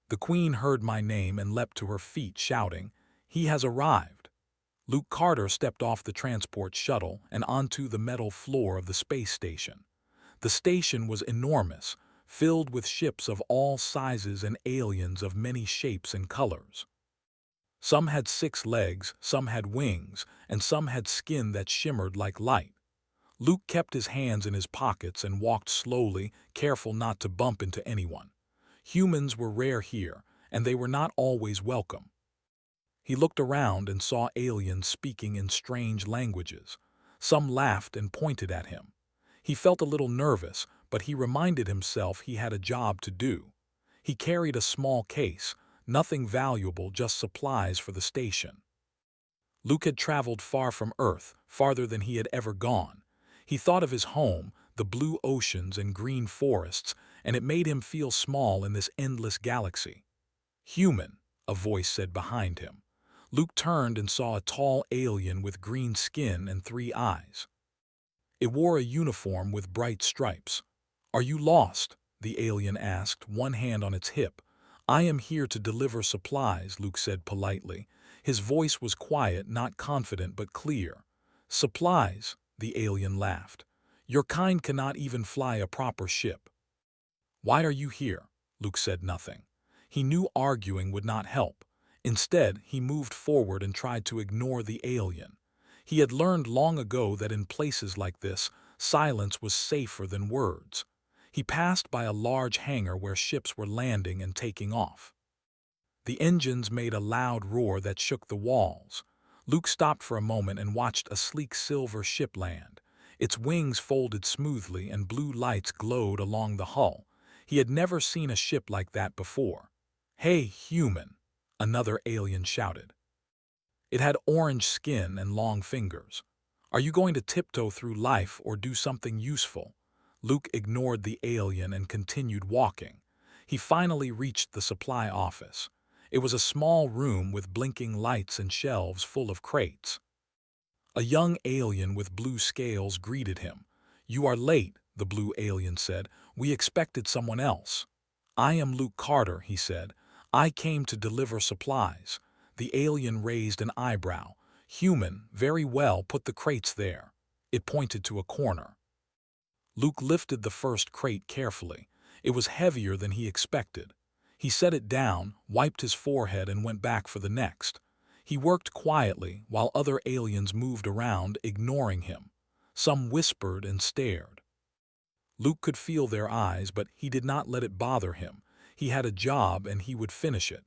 The queen heard my name and leapt to her feet, shouting, "He has arrived!" Luke Carter stepped off the transport shuttle and onto the metal floor of the space station. The station was enormous, filled with ships of all sizes and aliens of many shapes and colors. Some had 6 legs, some had wings, and some had skin that shimmered like light. Luke kept his hands in his pockets and walked slowly, careful not to bump into anyone. Humans were rare here, and they were not always welcome. He looked around and saw aliens speaking in strange languages. Some laughed and pointed at him. He felt a little nervous, but he reminded himself he had a job to do. He carried a small case, nothing valuable, just supplies for the station. Luke had traveled far from Earth, farther than he had ever gone. He thought of his home, the blue oceans and green forests, and it made him feel small in this endless galaxy. "Human," a voice said behind him. Luke turned and saw a tall alien with green skin and 3 eyes. It wore a uniform with bright stripes. "Are you lost?" the alien asked, one hand on its hip. "I am here to deliver supplies," Luke said politely. His voice was quiet, not confident but clear. "Supplies?" the alien laughed. "Your kind cannot even fly a proper ship." "Why are you here?" Luke said nothing. He knew arguing would not help. Instead, he moved forward and tried to ignore the alien. He had learned long ago that in places like this, silence was safer than words. He passed by a large hangar where ships were landing and taking off. The engines made a loud roar that shook the walls. Luke stopped for a moment and watched a sleek silver ship land. Its wings folded smoothly and blue lights glowed along the hull. He had never seen a ship like that before. "Hey, human!" another alien shouted. It had orange skin and long fingers. "Are you going to tiptoe through life or do something useful?" Luke ignored the alien and continued walking. He finally reached the supply office. It was a small room with blinking lights and shelves full of crates. A young alien with blue scales greeted him. "You are late," the blue alien said. "We expected someone else." "I am Luke Carter," he said. "I came to deliver supplies." The alien raised an eyebrow. "Human, very well, put the crates there." It pointed to a corner. Luke lifted the first crate carefully. It was heavier than he expected. He set it down, wiped his forehead, and went back for the next. He worked quietly while other aliens moved around, ignoring him. Some whispered and stared. Luke could feel their eyes, but he did not let it bother him. He had a job and he would finish it.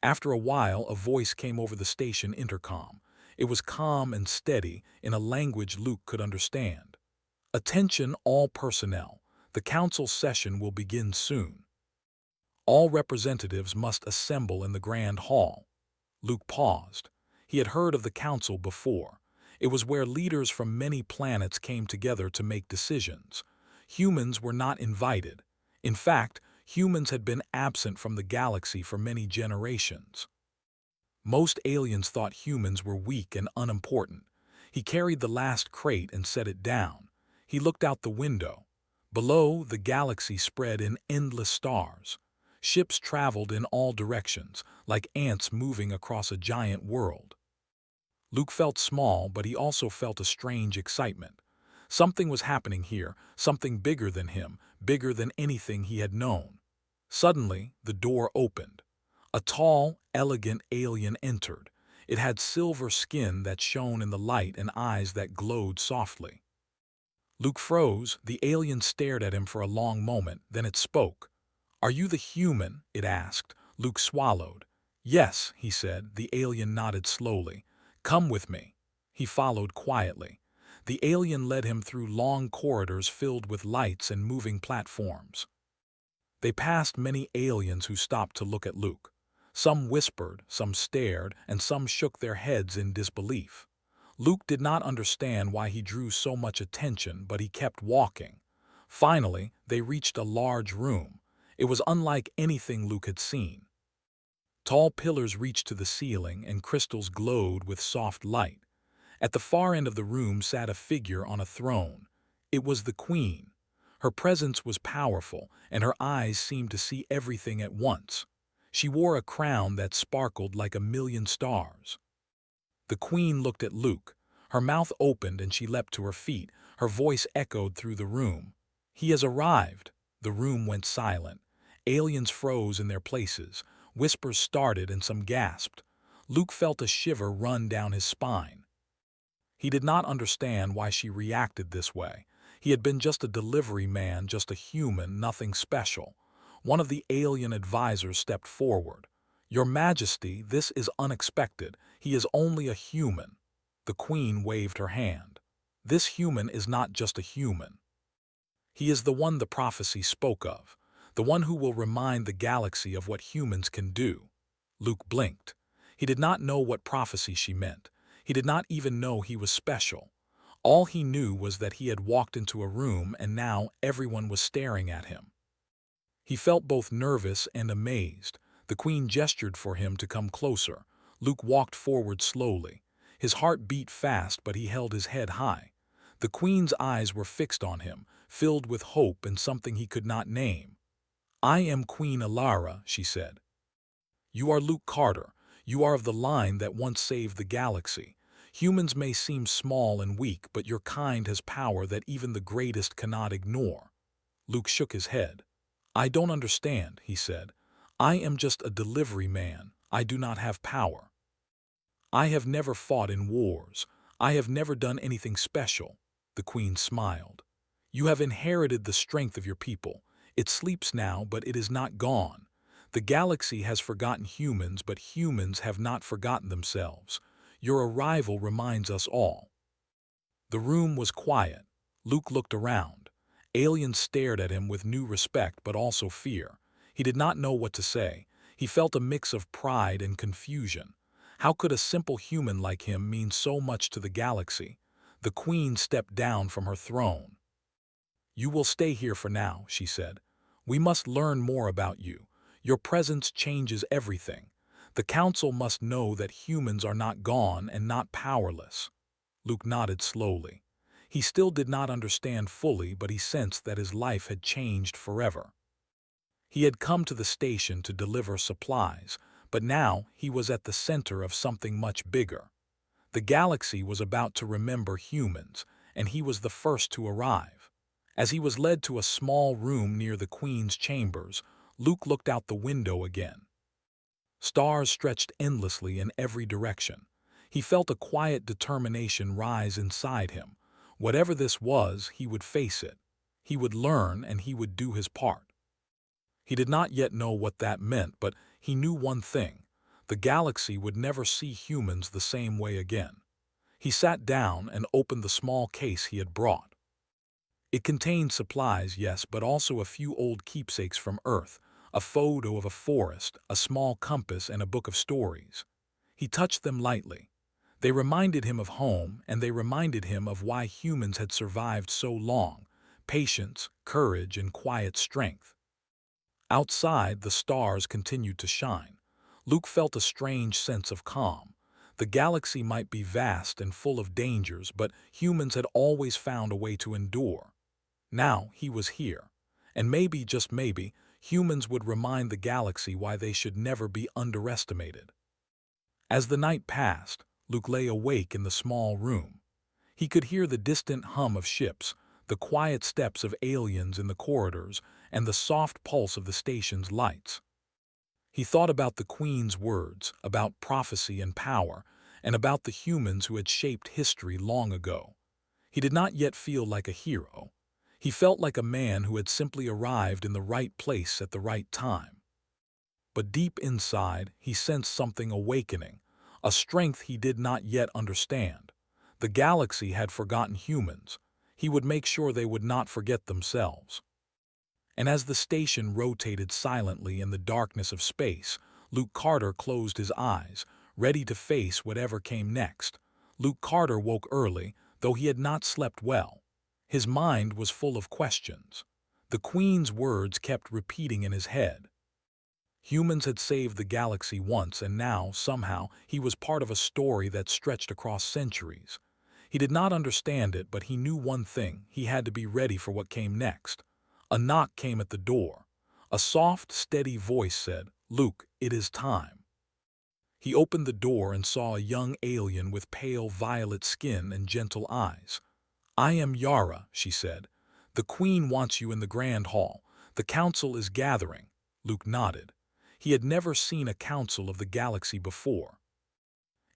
After a while, a voice came over the station intercom. It was calm and steady, in a language Luke could understand. "Attention all personnel. The council session will begin soon. All representatives must assemble in the Grand Hall." Luke paused. He had heard of the council before. It was where leaders from many planets came together to make decisions. Humans were not invited. In fact, humans had been absent from the galaxy for many generations. Most aliens thought humans were weak and unimportant. He carried the last crate and set it down. He looked out the window. Below, the galaxy spread in endless stars. Ships traveled in all directions, like ants moving across a giant world. Luke felt small, but he also felt a strange excitement. Something was happening here, something bigger than him, bigger than anything he had known. Suddenly, the door opened. A tall, elegant alien entered. It had silver skin that shone in the light and eyes that glowed softly. Luke froze. The alien stared at him for a long moment, then it spoke. "Are you the human?" it asked. Luke swallowed. "Yes," he said. The alien nodded slowly. "Come with me." He followed quietly. The alien led him through long corridors filled with lights and moving platforms. They passed many aliens who stopped to look at Luke. Some whispered, some stared, and some shook their heads in disbelief. Luke did not understand why he drew so much attention, but he kept walking. Finally, they reached a large room. It was unlike anything Luke had seen. Tall pillars reached to the ceiling, and crystals glowed with soft light. At the far end of the room sat a figure on a throne. It was the queen. Her presence was powerful, and her eyes seemed to see everything at once. She wore a crown that sparkled like a million stars. The queen looked at Luke. Her mouth opened and she leapt to her feet. Her voice echoed through the room. "He has arrived." The room went silent. Aliens froze in their places. Whispers started and some gasped. Luke felt a shiver run down his spine. He did not understand why she reacted this way. He had been just a delivery man, just a human, nothing special. One of the alien advisors stepped forward. "Your Majesty, this is unexpected. He is only a human." The queen waved her hand. "This human is not just a human. He is the one the prophecy spoke of, the one who will remind the galaxy of what humans can do." Luke blinked. He did not know what prophecy she meant. He did not even know he was special. All he knew was that he had walked into a room and now everyone was staring at him. He felt both nervous and amazed. The queen gestured for him to come closer. Luke walked forward slowly. His heart beat fast, but he held his head high. The queen's eyes were fixed on him, filled with hope and something he could not name. "I am Queen Alara," she said. "You are Luke Carter. You are of the line that once saved the galaxy. Humans may seem small and weak, but your kind has power that even the greatest cannot ignore." Luke shook his head. "I don't understand," he said. "I am just a delivery man. I do not have power. I have never fought in wars. I have never done anything special." The queen smiled. "You have inherited the strength of your people. It sleeps now, but it is not gone. The galaxy has forgotten humans, but humans have not forgotten themselves. Your arrival reminds us all." The room was quiet. Luke looked around. Aliens stared at him with new respect but also fear. He did not know what to say. He felt a mix of pride and confusion. How could a simple human like him mean so much to the galaxy? The queen stepped down from her throne. "You will stay here for now," she said. "We must learn more about you. Your presence changes everything. The council must know that humans are not gone and not powerless." Luke nodded slowly. He still did not understand fully, but he sensed that his life had changed forever. He had come to the station to deliver supplies, but now he was at the center of something much bigger. The galaxy was about to remember humans, and he was the first to arrive. As he was led to a small room near the Queen's chambers, Luke looked out the window again. Stars stretched endlessly in every direction. He felt a quiet determination rise inside him. Whatever this was, he would face it. He would learn and he would do his part. He did not yet know what that meant, but he knew one thing. The galaxy would never see humans the same way again. He sat down and opened the small case he had brought. It contained supplies, yes, but also a few old keepsakes from Earth, a photo of a forest, a small compass, and a book of stories. He touched them lightly. They reminded him of home, and they reminded him of why humans had survived so long: patience, courage, and quiet strength. Outside, the stars continued to shine. Luke felt a strange sense of calm. The galaxy might be vast and full of dangers, but humans had always found a way to endure. Now he was here, and maybe, just maybe, humans would remind the galaxy why they should never be underestimated. As the night passed, Luke lay awake in the small room. He could hear the distant hum of ships, the quiet steps of aliens in the corridors, and the soft pulse of the station's lights. He thought about the Queen's words, about prophecy and power, and about the humans who had shaped history long ago. He did not yet feel like a hero. He felt like a man who had simply arrived in the right place at the right time. But deep inside, he sensed something awakening, a strength he did not yet understand. The galaxy had forgotten humans. He would make sure they would not forget themselves. And as the station rotated silently in the darkness of space, Luke Carter closed his eyes, ready to face whatever came next. Luke Carter woke early, though he had not slept well. His mind was full of questions. The Queen's words kept repeating in his head. Humans had saved the galaxy once, and now, somehow, he was part of a story that stretched across centuries. He did not understand it, but he knew one thing: he had to be ready for what came next. A knock came at the door. A soft, steady voice said, "Luke, it is time. He opened the door and saw a young alien with pale violet skin and gentle eyes. "I am Yara," she said. "The Queen wants you in the Grand Hall. The Council is gathering." Luke nodded. He had never seen a council of the galaxy before.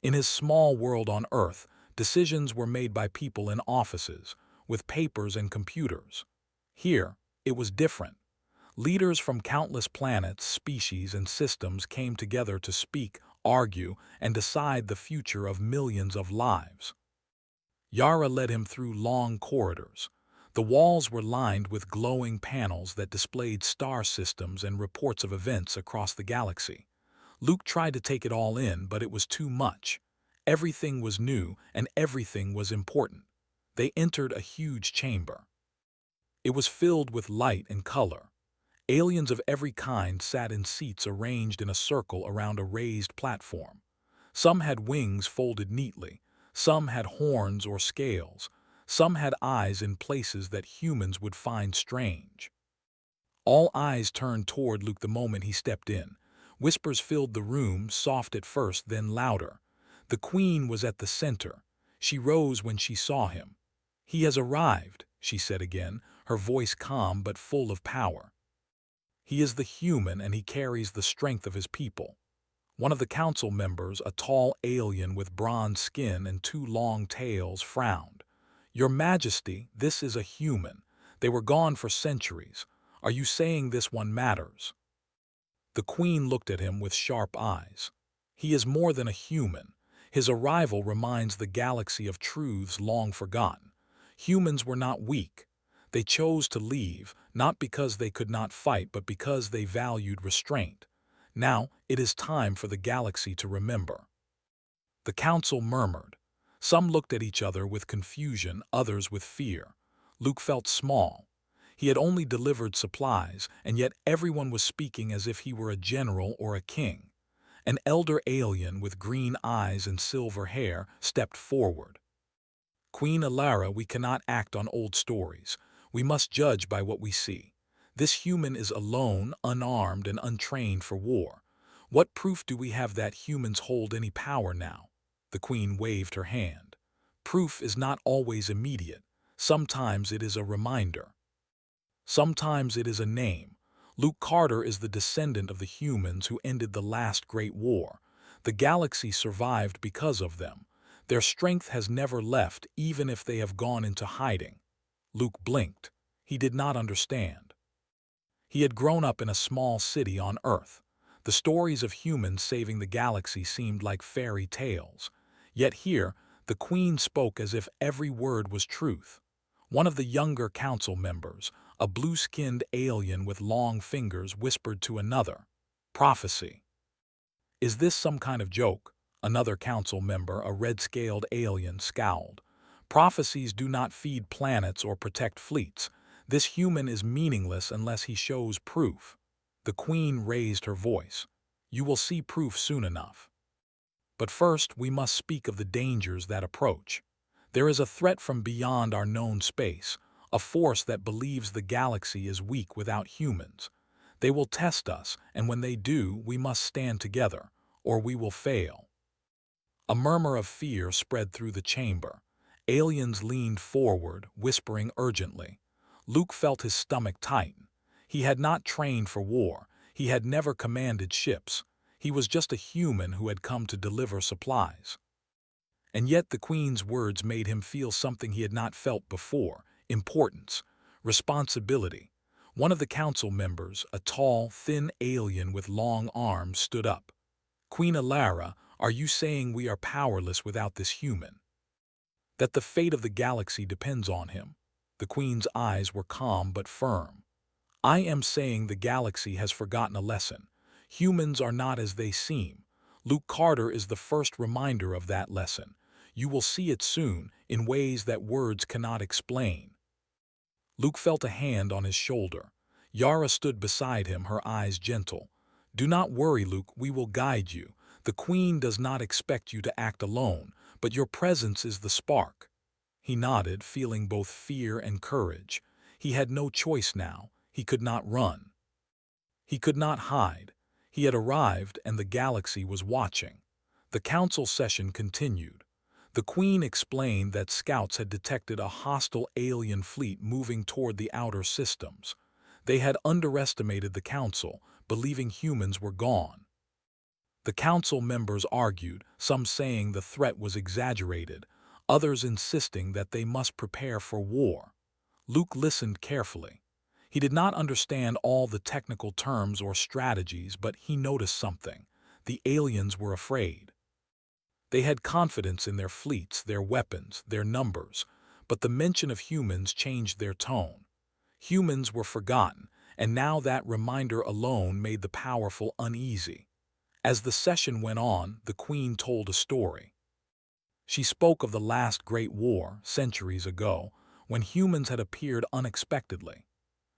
In his small world on Earth, decisions were made by people in offices, with papers and computers. Here, it was different. Leaders from countless planets, species, and systems came together to speak, argue, and decide the future of millions of lives. Yara led him through long corridors. The walls were lined with glowing panels that displayed star systems and reports of events across the galaxy. Luke tried to take it all in, but it was too much. Everything was new, and everything was important. They entered a huge chamber. It was filled with light and color. Aliens of every kind sat in seats arranged in a circle around a raised platform. Some had wings folded neatly, some had horns or scales, some had eyes in places that humans would find strange. All eyes turned toward Luke the moment he stepped in. Whispers filled the room, soft at first, then louder. The Queen was at the center. She rose when she saw him. "He has arrived," she said again, her voice calm but full of power. "He is the human, and he carries the strength of his people." One of the council members, a tall alien with bronze skin and two long tails, frowned. "Your Majesty, this is a human. They were gone for centuries. Are you saying this one matters?" The Queen looked at him with sharp eyes. "He is more than a human. His arrival reminds the galaxy of truths long forgotten. Humans were not weak. They chose to leave, not because they could not fight, but because they valued restraint. Now it is time for the galaxy to remember." The council murmured. Some looked at each other with confusion, others with fear. Luke felt small. He had only delivered supplies, and yet everyone was speaking as if he were a general or a king. An elder alien with green eyes and silver hair stepped forward. "Queen Alara, we cannot act on old stories. We must judge by what we see. This human is alone, unarmed, and untrained for war. What proof do we have that humans hold any power now?" The Queen waved her hand. "Proof is not always immediate. Sometimes it is a reminder. Sometimes it is a name. Luke Carter is the descendant of the humans who ended the last great war. The galaxy survived because of them. Their strength has never left, even if they have gone into hiding." Luke blinked. He did not understand. He had grown up in a small city on Earth. The stories of humans saving the galaxy seemed like fairy tales. Yet here, the Queen spoke as if every word was truth. One of the younger council members, a blue-skinned alien with long fingers, whispered to another, "Prophecy." "Is this some kind of joke?" Another council member, a red-scaled alien, scowled. "Prophecies do not feed planets or protect fleets. This human is meaningless unless he shows proof." The Queen raised her voice. "You will see proof soon enough. But first, we must speak of the dangers that approach. There is a threat from beyond our known space, a force that believes the galaxy is weak without humans. They will test us, and when they do, we must stand together, or we will fail." A murmur of fear spread through the chamber. Aliens leaned forward, whispering urgently. Luke felt his stomach tighten. He had not trained for war. He had never commanded ships. He was just a human who had come to deliver supplies. And yet the Queen's words made him feel something he had not felt before: importance, responsibility. One of the council members, a tall, thin alien with long arms, stood up. "Queen Alara, are you saying we are powerless without this human? That the fate of the galaxy depends on him?" The Queen's eyes were calm but firm. "I am saying the galaxy has forgotten a lesson. Humans are not as they seem. Luke Carter is the first reminder of that lesson. You will see it soon, in ways that words cannot explain." Luke felt a hand on his shoulder. Yara stood beside him, her eyes gentle. "Do not worry, Luke, we will guide you. The Queen does not expect you to act alone, but your presence is the spark." He nodded, feeling both fear and courage. He had no choice now. He could not run. He could not hide. He had arrived and the galaxy was watching. The council session continued. The Queen explained that scouts had detected a hostile alien fleet moving toward the outer systems. They had underestimated the council, believing humans were gone. The council members argued, some saying the threat was exaggerated, others insisting that they must prepare for war. Luke listened carefully. He did not understand all the technical terms or strategies, but he noticed something. The aliens were afraid. They had confidence in their fleets, their weapons, their numbers, but the mention of humans changed their tone. Humans were forgotten, and now that reminder alone made the powerful uneasy. As the session went on, the Queen told a story. She spoke of the last great war, centuries ago, when humans had appeared unexpectedly.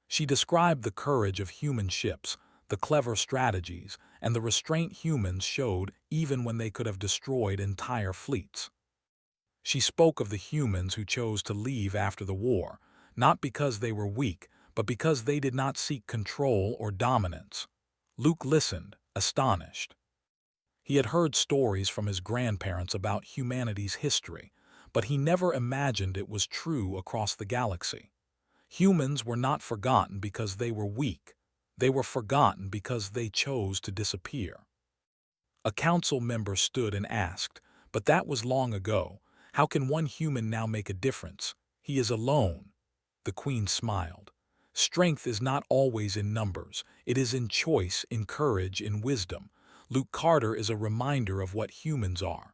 She described the courage of human ships, the clever strategies, and the restraint humans showed even when they could have destroyed entire fleets. She spoke of the humans who chose to leave after the war, not because they were weak, but because they did not seek control or dominance. Luke listened, astonished. He had heard stories from his grandparents about humanity's history, but he never imagined it was true across the galaxy. Humans were not forgotten because they were weak. They were forgotten because they chose to disappear. A council member stood and asked, "But that was long ago. How can one human now make a difference? He is alone." The Queen smiled. "Strength is not always in numbers. It is in choice, in courage, in wisdom. Luke Carter is a reminder of what humans are.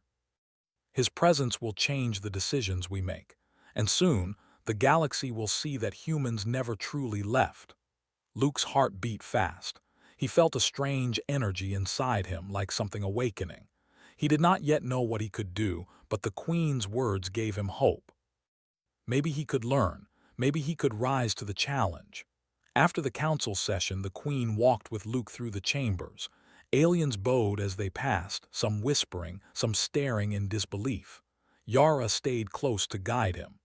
His presence will change the decisions we make. And soon, the galaxy will see that humans never truly left." Luke's heart beat fast. He felt a strange energy inside him, like something awakening. He did not yet know what he could do, but the Queen's words gave him hope. Maybe he could learn. Maybe he could rise to the challenge. After the council session, the Queen walked with Luke through the chambers. Aliens bowed as they passed, some whispering, some staring in disbelief. Yara stayed close to guide him.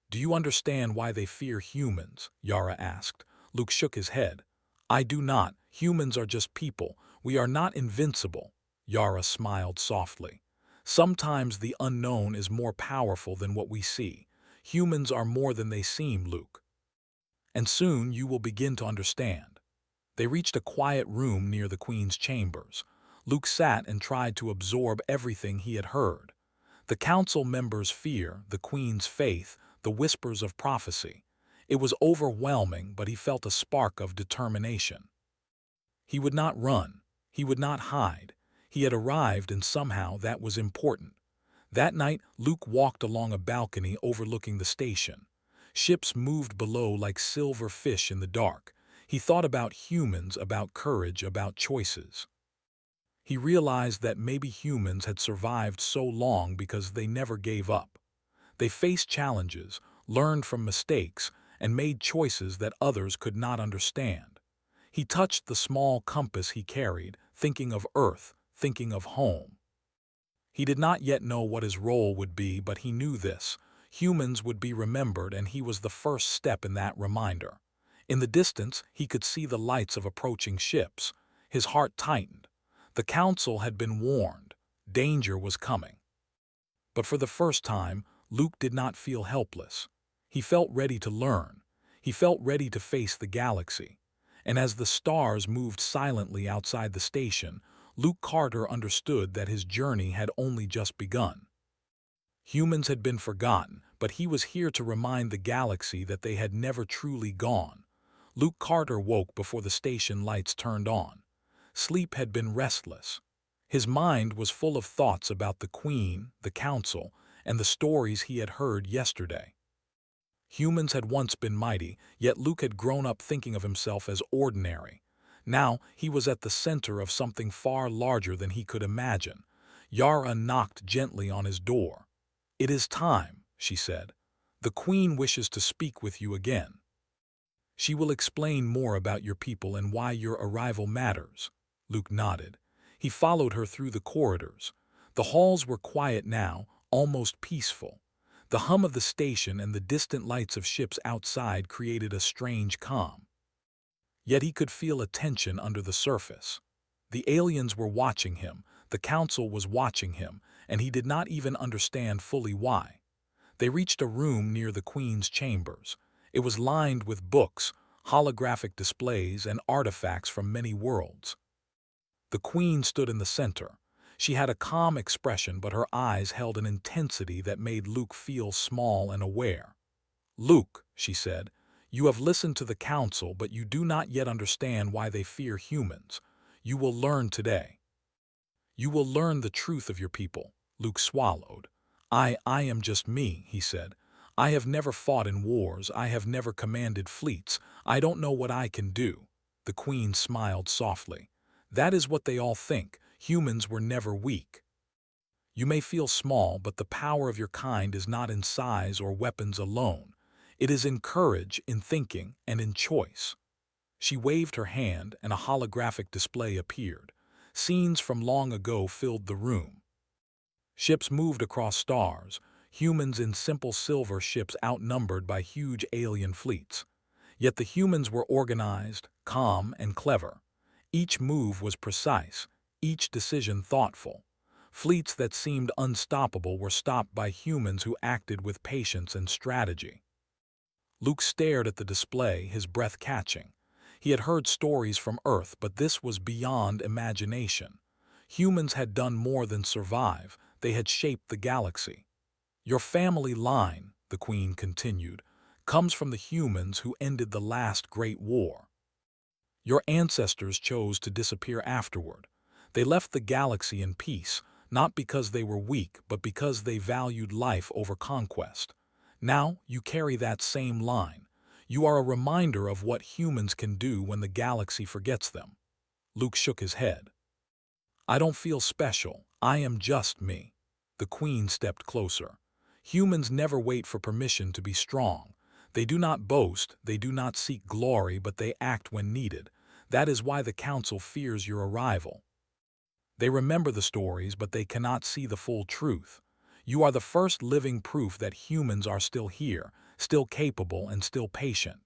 "Do you understand why they fear humans?" Yara asked. Luke shook his head. "I do not. Humans are just people. We are not invincible." Yara smiled softly. "Sometimes the unknown is more powerful than what we see. Humans are more than they seem, Luke. And soon you will begin to understand." They reached a quiet room near the Queen's chambers. Luke sat and tried to absorb everything he had heard. The council members' fear, the Queen's faith, the whispers of prophecy. It was overwhelming, but he felt a spark of determination. He would not run. He would not hide. He had arrived, and somehow that was important. That night, Luke walked along a balcony overlooking the station. Ships moved below like silver fish in the dark. He thought about humans, about courage, about choices. He realized that maybe humans had survived so long because they never gave up. They faced challenges, learned from mistakes, and made choices that others could not understand. He touched the small compass he carried, thinking of Earth, thinking of home. He did not yet know what his role would be, but he knew this. Humans would be remembered, and he was the first step in that reminder. In the distance, he could see the lights of approaching ships. His heart tightened. The council had been warned. Danger was coming. But for the first time, Luke did not feel helpless. He felt ready to learn. He felt ready to face the galaxy. And as the stars moved silently outside the station, Luke Carter understood that his journey had only just begun. Humans had been forgotten, but he was here to remind the galaxy that they had never truly gone. Luke Carter woke before the station lights turned on. Sleep had been restless. His mind was full of thoughts about the Queen, the Council, and the stories he had heard yesterday. Humans had once been mighty, yet Luke had grown up thinking of himself as ordinary. Now he was at the center of something far larger than he could imagine. Yara knocked gently on his door. "It is time," she said. "The Queen wishes to speak with you again. She will explain more about your people and why your arrival matters." Luke nodded. He followed her through the corridors. The halls were quiet now, almost peaceful. The hum of the station and the distant lights of ships outside created a strange calm. Yet he could feel a tension under the surface. The aliens were watching him, the council was watching him, and he did not even understand fully why. They reached a room near the Queen's chambers. It was lined with books, holographic displays, and artifacts from many worlds. The Queen stood in the center. She had a calm expression, but her eyes held an intensity that made Luke feel small and aware. "Luke," she said, "you have listened to the council, but you do not yet understand why they fear humans. You will learn today. You will learn the truth of your people." Luke swallowed. I am just me," he said. "I have never fought in wars. I have never commanded fleets. I don't know what I can do." The Queen smiled softly. "That is what they all think. Humans were never weak. You may feel small, but the power of your kind is not in size or weapons alone. It is in courage, in thinking, and in choice." She waved her hand, and a holographic display appeared. Scenes from long ago filled the room. Ships moved across stars, humans in simple silver ships outnumbered by huge alien fleets. Yet the humans were organized, calm, and clever. Each move was precise, each decision thoughtful. Fleets that seemed unstoppable were stopped by humans who acted with patience and strategy. Luke stared at the display, his breath catching. He had heard stories from Earth, but this was beyond imagination. Humans had done more than survive, they had shaped the galaxy. "Your family line," the Queen continued, "comes from the humans who ended the last great war. Your ancestors chose to disappear afterward. They left the galaxy in peace, not because they were weak, but because they valued life over conquest. Now you carry that same line. You are a reminder of what humans can do when the galaxy forgets them." Luke shook his head. "I don't feel special. I am just me." The Queen stepped closer. "Humans never wait for permission to be strong. They do not boast, they do not seek glory, but they act when needed. That is why the Council fears your arrival. They remember the stories, but they cannot see the full truth. You are the first living proof that humans are still here, still capable and still patient."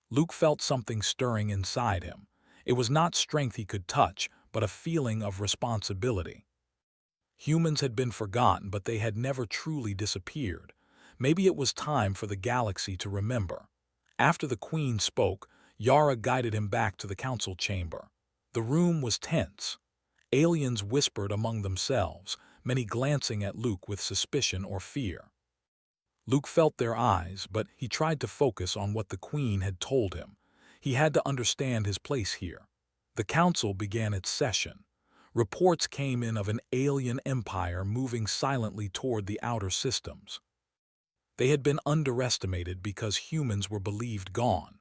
Luke felt something stirring inside him. It was not strength he could touch, but a feeling of responsibility. Humans had been forgotten, but they had never truly disappeared. Maybe it was time for the galaxy to remember. After the Queen spoke, Yara guided him back to the council chamber. The room was tense. Aliens whispered among themselves, many glancing at Luke with suspicion or fear. Luke felt their eyes, but he tried to focus on what the Queen had told him. He had to understand his place here. The council began its session. Reports came in of an alien empire moving silently toward the outer systems. They had been underestimated because humans were believed gone.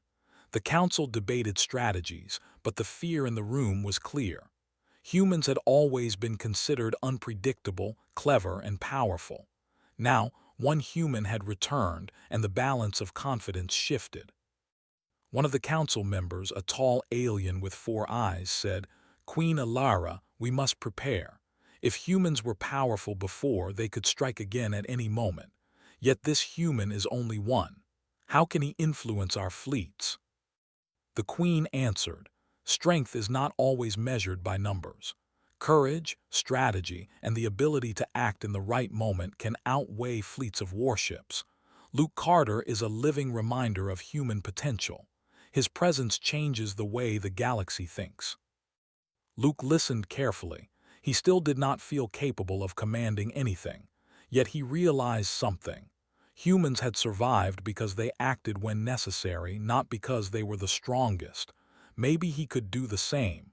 The council debated strategies, but the fear in the room was clear. Humans had always been considered unpredictable, clever, and powerful. Now, one human had returned, and the balance of confidence shifted. One of the council members, a tall alien with 4 eyes, said, "Queen Alara, we must prepare. If humans were powerful before, they could strike again at any moment. Yet this human is only one. How can he influence our fleets?" The Queen answered, "Strength is not always measured by numbers. Courage, strategy, and the ability to act in the right moment can outweigh fleets of warships. Luke Carter is a living reminder of human potential. His presence changes the way the galaxy thinks." Luke listened carefully. He still did not feel capable of commanding anything. Yet he realized something. Humans had survived because they acted when necessary, not because they were the strongest. Maybe he could do the same.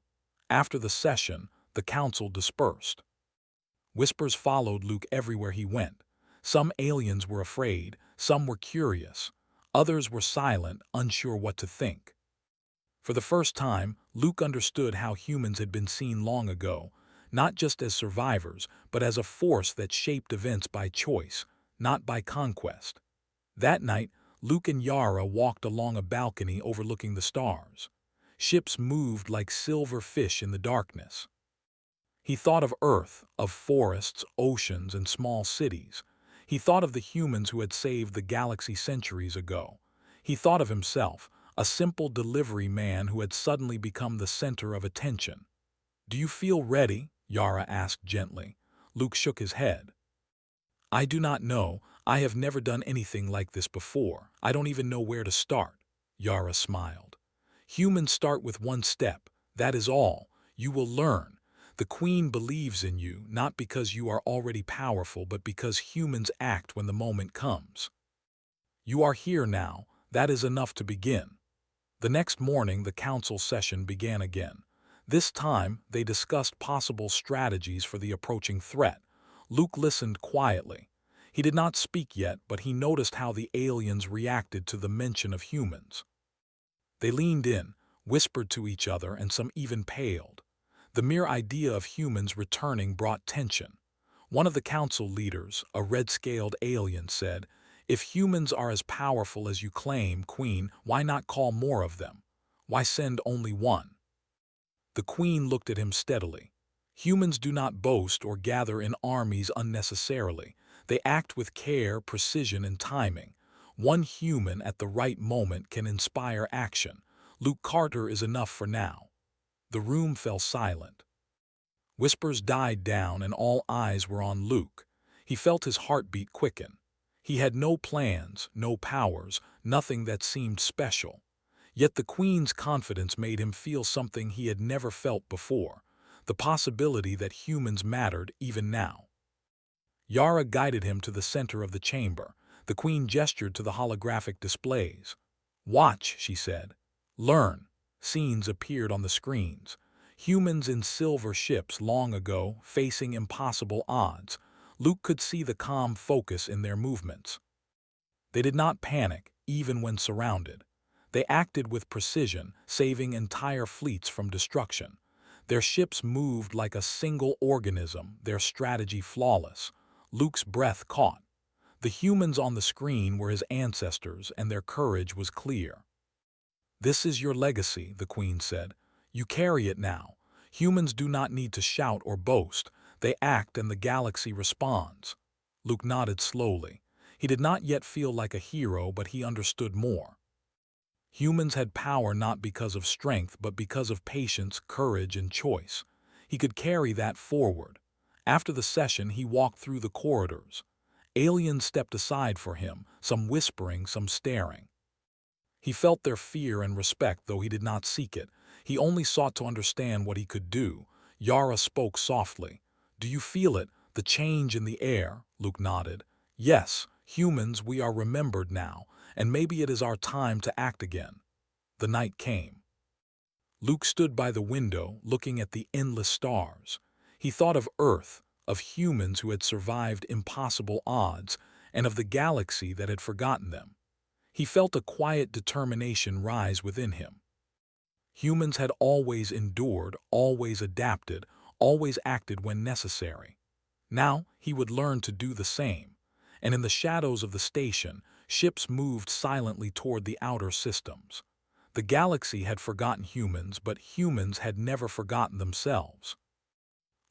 After the session, the council dispersed. Whispers followed Luke everywhere he went. Some aliens were afraid, some were curious. Others were silent, unsure what to think. For the first time, Luke understood how humans had been seen long ago, not just as survivors, but as a force that shaped events by choice, not by conquest. That night, Luke and Yara walked along a balcony overlooking the stars. Ships moved like silver fish in the darkness. He thought of Earth, of forests, oceans, and small cities. He thought of the humans who had saved the galaxy centuries ago. He thought of himself, a simple delivery man who had suddenly become the center of attention. "Do you feel ready?" Yara asked gently. Luke shook his head. "I do not know. I have never done anything like this before. I don't even know where to start." Yara smiled. "Humans start with one step. That is all. You will learn. The Queen believes in you, not because you are already powerful, but because humans act when the moment comes. You are here now. That is enough to begin." The next morning, the council session began again. This time, they discussed possible strategies for the approaching threat. Luke listened quietly. He did not speak yet, but he noticed how the aliens reacted to the mention of humans. They leaned in, whispered to each other, and some even paled. The mere idea of humans returning brought tension. One of the council leaders, a red-scaled alien, said, "If humans are as powerful as you claim, Queen, why not call more of them? Why send only one?" The Queen looked at him steadily. "Humans do not boast or gather in armies unnecessarily. They act with care, precision, and timing. One human at the right moment can inspire action. Luke Carter is enough for now." The room fell silent. Whispers died down and all eyes were on Luke. He felt his heartbeat quicken. He had no plans, no powers, nothing that seemed special. Yet the Queen's confidence made him feel something he had never felt before, the possibility that humans mattered even now. Yara guided him to the center of the chamber. The Queen gestured to the holographic displays. "Watch," she said. "Learn." Scenes appeared on the screens. Humans in silver ships long ago, facing impossible odds. Luke could see the calm focus in their movements. They did not panic, even when surrounded. They acted with precision, saving entire fleets from destruction. Their ships moved like a single organism, their strategy flawless. Luke's breath caught. The humans on the screen were his ancestors, and their courage was clear. "This is your legacy," the Queen said. "You carry it now. Humans do not need to shout or boast. They act and the galaxy responds." Luke nodded slowly. He did not yet feel like a hero, but he understood more. Humans had power not because of strength, but because of patience, courage, and choice. He could carry that forward. After the session, he walked through the corridors. Aliens stepped aside for him, some whispering, some staring. He felt their fear and respect, though he did not seek it. He only sought to understand what he could do. Yara spoke softly. "Do you feel it, the change in the air?" Luke nodded. "Yes, humans, we are remembered now, and maybe it is our time to act again." The night came. Luke stood by the window, looking at the endless stars. He thought of Earth, of humans who had survived impossible odds, and of the galaxy that had forgotten them. He felt a quiet determination rise within him. Humans had always endured, always adapted, always acted when necessary. Now he would learn to do the same. And in the shadows of the station, ships moved silently toward the outer systems. The galaxy had forgotten humans, but humans had never forgotten themselves.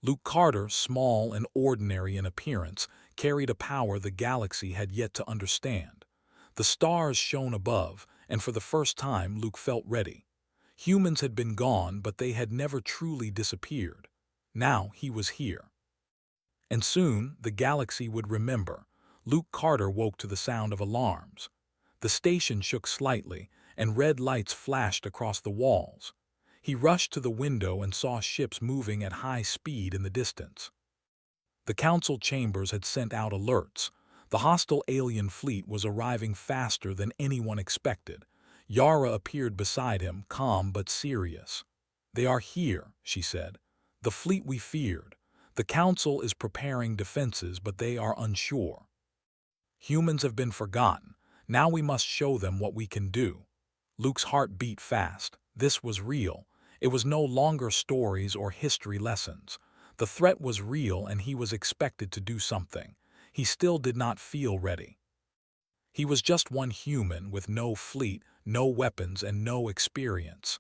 Luke Carter, small and ordinary in appearance, carried a power the galaxy had yet to understand. The stars shone above, and for the first time Luke felt ready. Humans had been gone, but they had never truly disappeared. Now he was here. And soon the galaxy would remember. Luke Carter woke to the sound of alarms. The station shook slightly, and red lights flashed across the walls. He rushed to the window and saw ships moving at high speed in the distance. The council chambers had sent out alerts. The hostile alien fleet was arriving faster than anyone expected. Yara appeared beside him, calm but serious. "They are here," she said. "The fleet we feared. The council is preparing defenses, but they are unsure. Humans have been forgotten. Now we must show them what we can do." Luke's heart beat fast. This was real. It was no longer stories or history lessons. The threat was real, and he was expected to do something. He still did not feel ready. He was just one human with no fleet, no weapons, and no experience.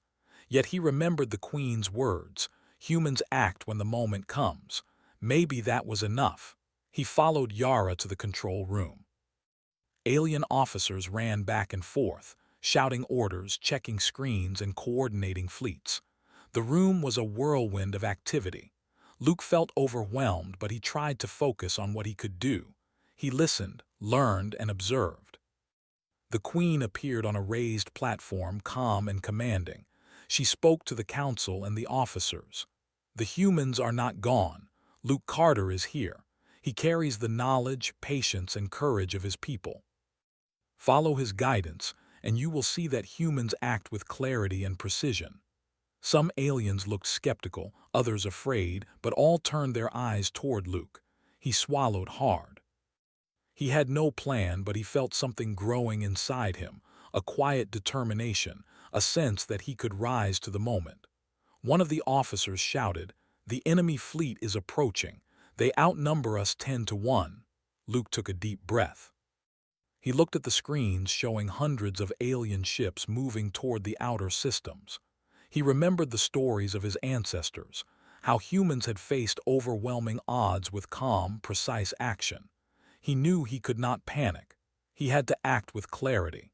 Yet he remembered the Queen's words, "Humans act when the moment comes." Maybe that was enough. He followed Yara to the control room. Alien officers ran back and forth, shouting orders, checking screens, and coordinating fleets. The room was a whirlwind of activity. Luke felt overwhelmed, but he tried to focus on what he could do. He listened, learned, and observed. The Queen appeared on a raised platform, calm and commanding. She spoke to the council and the officers. "The humans are not gone. Luke Carter is here. He carries the knowledge, patience, and courage of his people. Follow his guidance, and you will see that humans act with clarity and precision." Some aliens looked skeptical, others afraid, but all turned their eyes toward Luke. He swallowed hard. He had no plan, but he felt something growing inside him, a quiet determination, a sense that he could rise to the moment. One of the officers shouted, "The enemy fleet is approaching. They outnumber us 10-1. Luke took a deep breath. He looked at the screens showing hundreds of alien ships moving toward the outer systems. He remembered the stories of his ancestors, how humans had faced overwhelming odds with calm, precise action. He knew he could not panic. He had to act with clarity.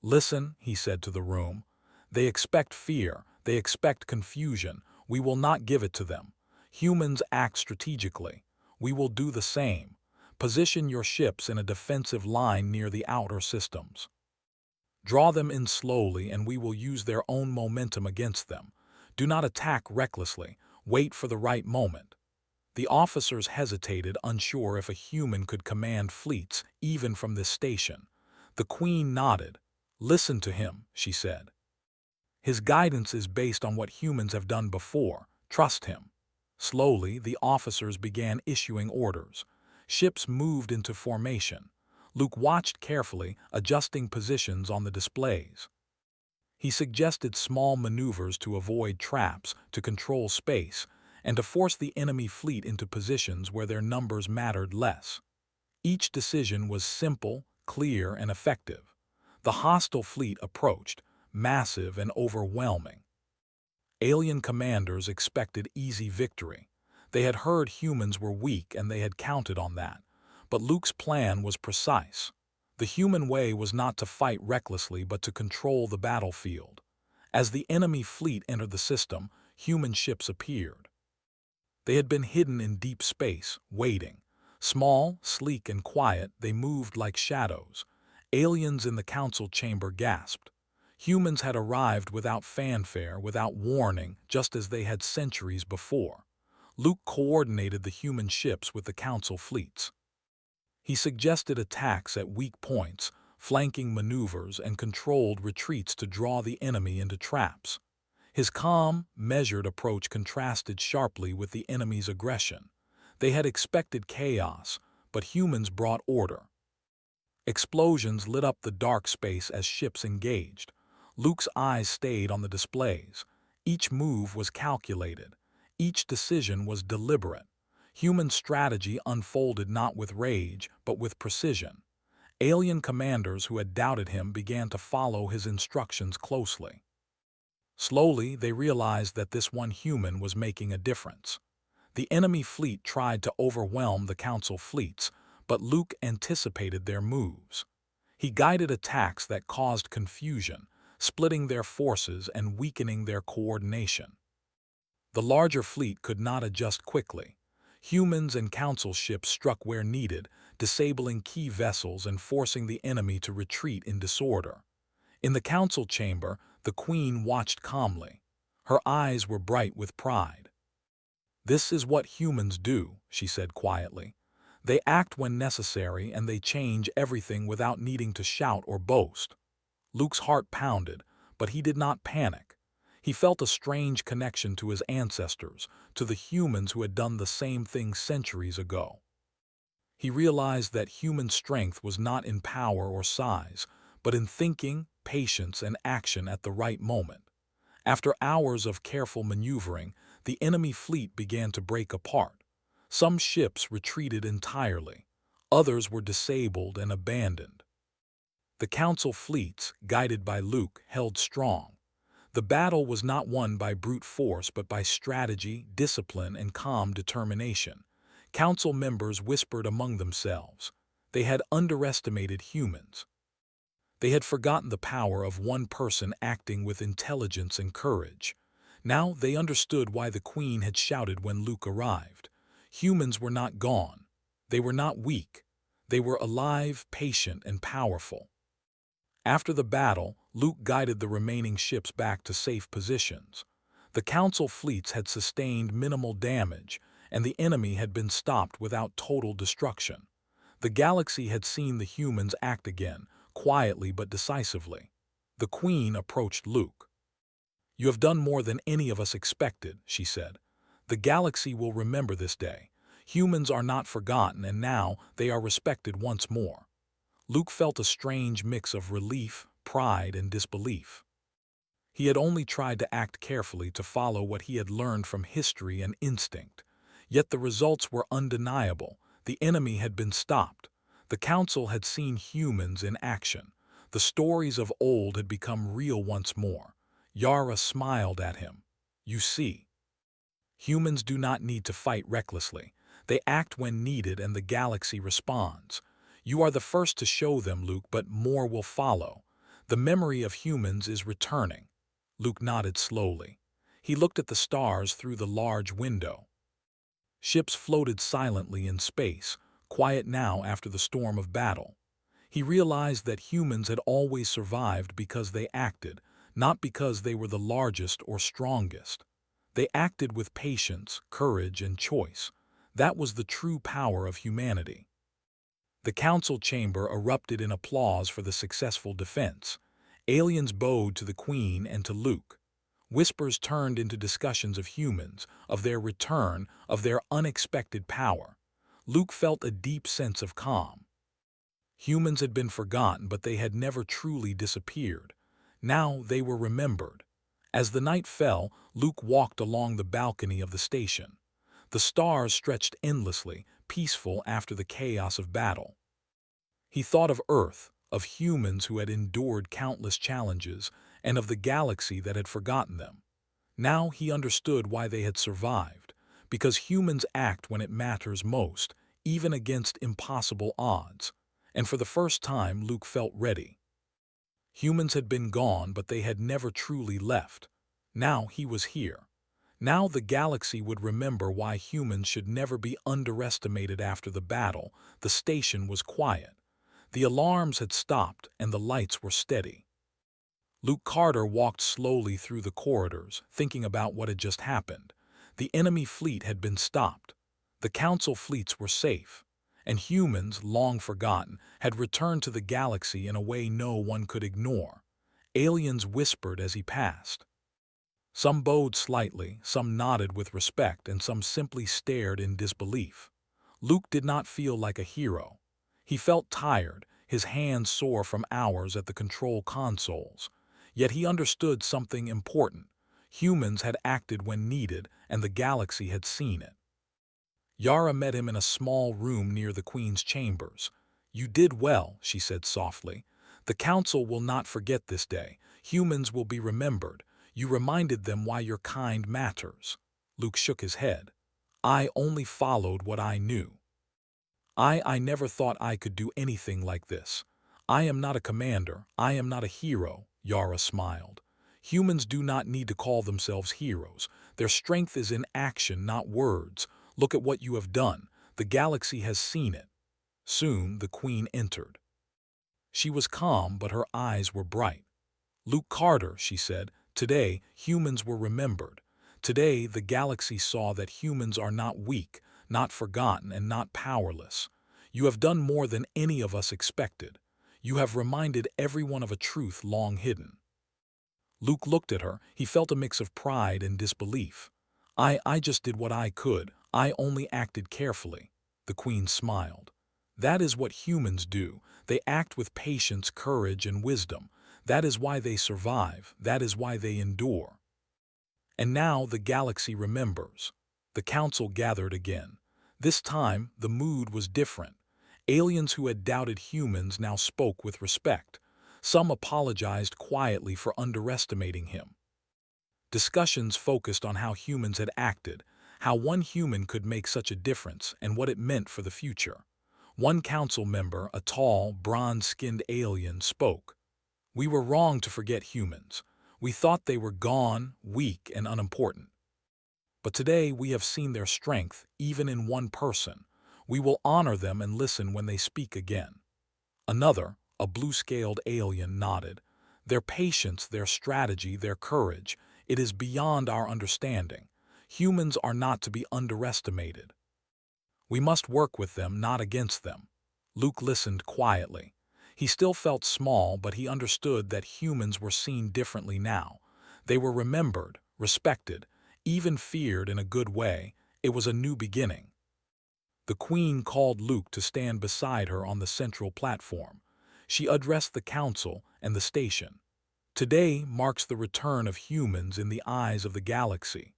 "Listen," he said to the room. "They expect fear. They expect confusion. We will not give it to them. Humans act strategically. We will do the same. Position your ships in a defensive line near the outer systems. Draw them in slowly, and we will use their own momentum against them. Do not attack recklessly. Wait for the right moment." The officers hesitated, unsure if a human could command fleets, even from this station. The Queen nodded. "Listen to him," she said. "His guidance is based on what humans have done before. Trust him." Slowly, the officers began issuing orders. Ships moved into formation. Luke watched carefully, adjusting positions on the displays. He suggested small maneuvers to avoid traps, to control space, and to force the enemy fleet into positions where their numbers mattered less. Each decision was simple, clear, and effective. The hostile fleet approached, massive and overwhelming. Alien commanders expected easy victory. They had heard humans were weak, and they had counted on that. But Luke's plan was precise. The human way was not to fight recklessly, but to control the battlefield. As the enemy fleet entered the system, human ships appeared. They had been hidden in deep space, waiting. Small, sleek, and quiet, they moved like shadows. Aliens in the council chamber gasped. Humans had arrived without fanfare, without warning, just as they had centuries before. Luke coordinated the human ships with the council fleets. He suggested attacks at weak points, flanking maneuvers, and controlled retreats to draw the enemy into traps. His calm, measured approach contrasted sharply with the enemy's aggression. They had expected chaos, but humans brought order. Explosions lit up the dark space as ships engaged. Luke's eyes stayed on the displays. Each move was calculated. Each decision was deliberate. Human strategy unfolded not with rage, but with precision. Alien commanders who had doubted him began to follow his instructions closely. Slowly, they realized that this one human was making a difference. The enemy fleet tried to overwhelm the council fleets, but Luke anticipated their moves. He guided attacks that caused confusion, splitting their forces and weakening their coordination. The larger fleet could not adjust quickly. Humans and council ships struck where needed, disabling key vessels and forcing the enemy to retreat in disorder. In the council chamber, the Queen watched calmly. Her eyes were bright with pride. "This is what humans do," she said quietly. "They act when necessary, and they change everything without needing to shout or boast." Luke's heart pounded, but he did not panic. He felt a strange connection to his ancestors, to the humans who had done the same thing centuries ago. He realized that human strength was not in power or size, but in thinking, patience, and action at the right moment. After hours of careful maneuvering, the enemy fleet began to break apart. Some ships retreated entirely. Others were disabled and abandoned. The council fleets, guided by Luke, held strong. The battle was not won by brute force, but by strategy, discipline, and calm determination. Council members whispered among themselves. They had underestimated humans. They had forgotten the power of one person acting with intelligence and courage. Now they understood why the Queen had shouted when Luke arrived. Humans were not gone. They were not weak. They were alive, patient, and powerful. After the battle, Luke guided the remaining ships back to safe positions. The Council fleets had sustained minimal damage, and the enemy had been stopped without total destruction. The galaxy had seen the humans act again, quietly but decisively. The Queen approached Luke. "You have done more than any of us expected," she said. "The galaxy will remember this day. Humans are not forgotten, and now they are respected once more." Luke felt a strange mix of relief, pride, and disbelief. He had only tried to act carefully to follow what he had learned from history and instinct. Yet the results were undeniable. The enemy had been stopped. The Council had seen humans in action. The stories of old had become real once more. Yara smiled at him. "You see, humans do not need to fight recklessly. They act when needed and the galaxy responds. You are the first to show them, Luke, but more will follow. The memory of humans is returning." Luke nodded slowly. He looked at the stars through the large window. Ships floated silently in space, quiet now after the storm of battle. He realized that humans had always survived because they acted, not because they were the largest or strongest. They acted with patience, courage, and choice. That was the true power of humanity. The council chamber erupted in applause for the successful defense. Aliens bowed to the Queen and to Luke. Whispers turned into discussions of humans, of their return, of their unexpected power. Luke felt a deep sense of calm. Humans had been forgotten, but they had never truly disappeared. Now they were remembered. As the night fell, Luke walked along the balcony of the station. The stars stretched endlessly, peaceful after the chaos of battle. He thought of Earth, of humans who had endured countless challenges, and of the galaxy that had forgotten them. Now he understood why they had survived, because humans act when it matters most, even against impossible odds. And for the first time, Luke felt ready. Humans had been gone, but they had never truly left. Now he was here. Now the galaxy would remember why humans should never be underestimated. After the battle, the station was quiet. The alarms had stopped and the lights were steady. Luke Carter walked slowly through the corridors, thinking about what had just happened. The enemy fleet had been stopped. The Council fleets were safe. And humans, long forgotten, had returned to the galaxy in a way no one could ignore. Aliens whispered as he passed. Some bowed slightly, some nodded with respect, and some simply stared in disbelief. Luke did not feel like a hero. He felt tired, his hands sore from hours at the control consoles. Yet he understood something important. Humans had acted when needed, and the galaxy had seen it. Yara met him in a small room near the Queen's chambers. "You did well," she said softly. "The Council will not forget this day. Humans will be remembered. You reminded them why your kind matters." Luke shook his head. "I only followed what I knew. I never thought I could do anything like this. I am not a commander. I am not a hero," Yara smiled. "Humans do not need to call themselves heroes. Their strength is in action, not words. Look at what you have done. The galaxy has seen it." Soon the Queen entered. She was calm, but her eyes were bright. "Luke Carter," she said, "today humans were remembered. Today the galaxy saw that humans are not weak, not forgotten, and not powerless. You have done more than any of us expected. You have reminded everyone of a truth long hidden." Luke looked at her. He felt a mix of pride and disbelief. I just did what I could. I only acted carefully." The Queen smiled. "That is what humans do. They act with patience, courage, and wisdom. That is why they survive. That is why they endure." And now the galaxy remembers. The Council gathered again. This time, the mood was different. Aliens who had doubted humans now spoke with respect. Some apologized quietly for underestimating him. Discussions focused on how humans had acted, how one human could make such a difference, and what it meant for the future. One council member, a tall, bronze-skinned alien, spoke. "We were wrong to forget humans. We thought they were gone, weak, and unimportant. But today we have seen their strength, even in one person. We will honor them and listen when they speak again. Another, a blue-scaled alien, nodded. Their patience, their strategy, their courage, it is beyond our understanding. Humans are not to be underestimated. We must work with them, not against them. Luke listened quietly. He still felt small, but he understood that humans were seen differently now. They were remembered, respected, even feared in a good way. It was a new beginning. The Queen called Luke to stand beside her on the central platform. She addressed the council and the station. Today marks the return of humans in the eyes of the galaxy.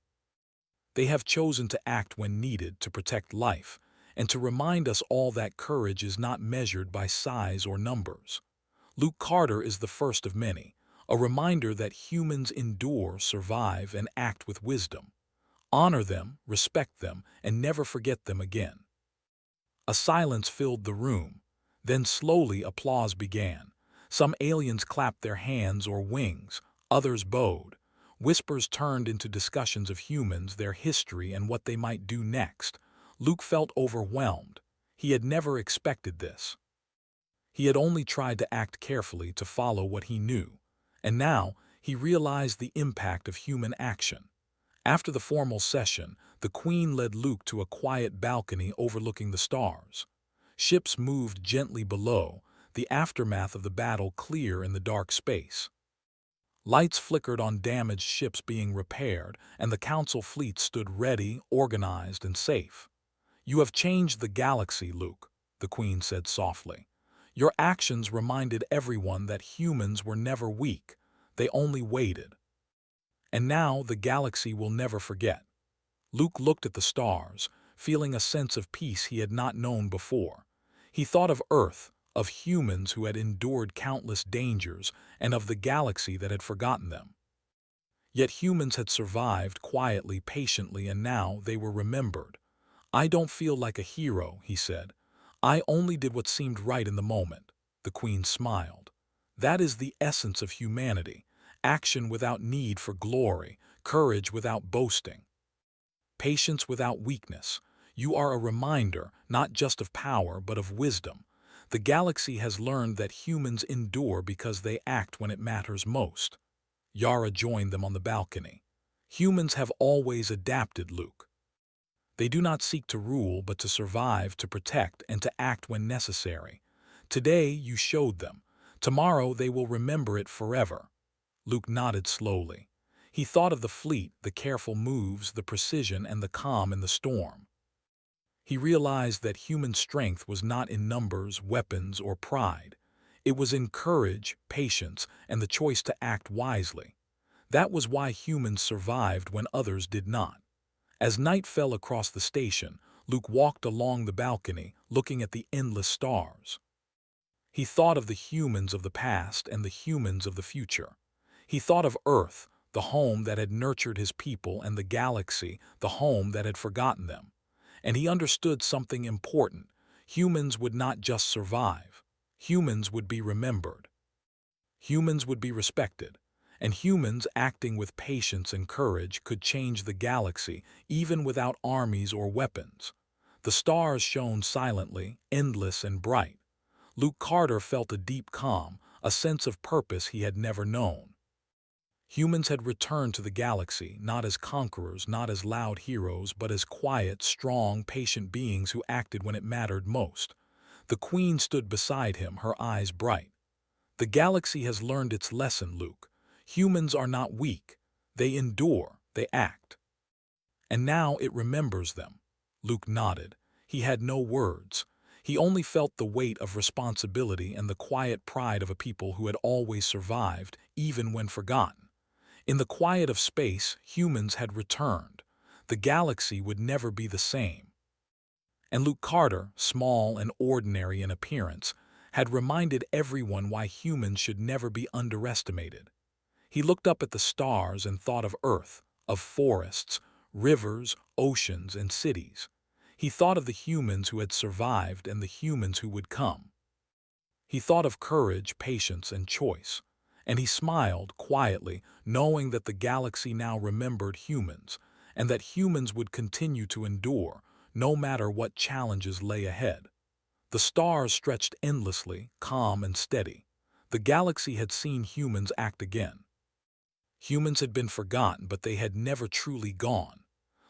They have chosen to act when needed to protect life, and to remind us all that courage is not measured by size or numbers. Luke Carter is the first of many, a reminder that humans endure, survive, and act with wisdom. Honor them, respect them, and never forget them again. A silence filled the room. Then slowly applause began. Some aliens clapped their hands or wings, others bowed. Whispers turned into discussions of humans, their history, and what they might do next. Luke felt overwhelmed. He had never expected this. He had only tried to act carefully to follow what he knew. And now, he realized the impact of human action. After the formal session, the Queen led Luke to a quiet balcony overlooking the stars. Ships moved gently below, the aftermath of the battle clear in the dark space. Lights flickered on damaged ships being repaired, and the Council fleet stood ready, organized, and safe. "You have changed the galaxy, Luke," the Queen said softly. "Your actions reminded everyone that humans were never weak. They only waited. And now the galaxy will never forget." Luke looked at the stars, feeling a sense of peace he had not known before. He thought of Earth, of humans who had endured countless dangers, and of the galaxy that had forgotten them. Yet humans had survived quietly, patiently, and now they were remembered. "I don't feel like a hero," he said. "I only did what seemed right in the moment." The Queen smiled. "That is the essence of humanity. Action without need for glory, courage without boasting, patience without weakness. You are a reminder, not just of power, but of wisdom. The galaxy has learned that humans endure because they act when it matters most." Yara joined them on the balcony. "Humans have always adapted, Luke. They do not seek to rule, but to survive, to protect, and to act when necessary. Today you showed them. Tomorrow they will remember it forever." Luke nodded slowly. He thought of the fleet, the careful moves, the precision, and the calm in the storm. He realized that human strength was not in numbers, weapons, or pride. It was in courage, patience, and the choice to act wisely. That was why humans survived when others did not. As night fell across the station, Luke walked along the balcony, looking at the endless stars. He thought of the humans of the past and the humans of the future. He thought of Earth, the home that had nurtured his people, and the galaxy, the home that had forgotten them. And he understood something important. Humans would not just survive. Humans would be remembered. Humans would be respected. And humans acting with patience and courage could change the galaxy, even without armies or weapons. The stars shone silently, endless and bright. Luke Carter felt a deep calm, a sense of purpose he had never known. Humans had returned to the galaxy, not as conquerors, not as loud heroes, but as quiet, strong, patient beings who acted when it mattered most. The Queen stood beside him, her eyes bright. "The galaxy has learned its lesson, Luke. Humans are not weak. They endure, they act. And now it remembers them." Luke nodded. He had no words. He only felt the weight of responsibility and the quiet pride of a people who had always survived, even when forgotten. In the quiet of space, humans had returned. The galaxy would never be the same. And Luke Carter, small and ordinary in appearance, had reminded everyone why humans should never be underestimated. He looked up at the stars and thought of Earth, of forests, rivers, oceans, and cities. He thought of the humans who had survived and the humans who would come. He thought of courage, patience, and choice. and he smiled quietly, knowing that the galaxy now remembered humans, and that humans would continue to endure, no matter what challenges lay ahead. The stars stretched endlessly, calm and steady. The galaxy had seen humans act again. Humans had been forgotten, but they had never truly gone.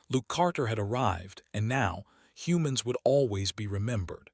Luke Carter had arrived, and now humans would always be remembered.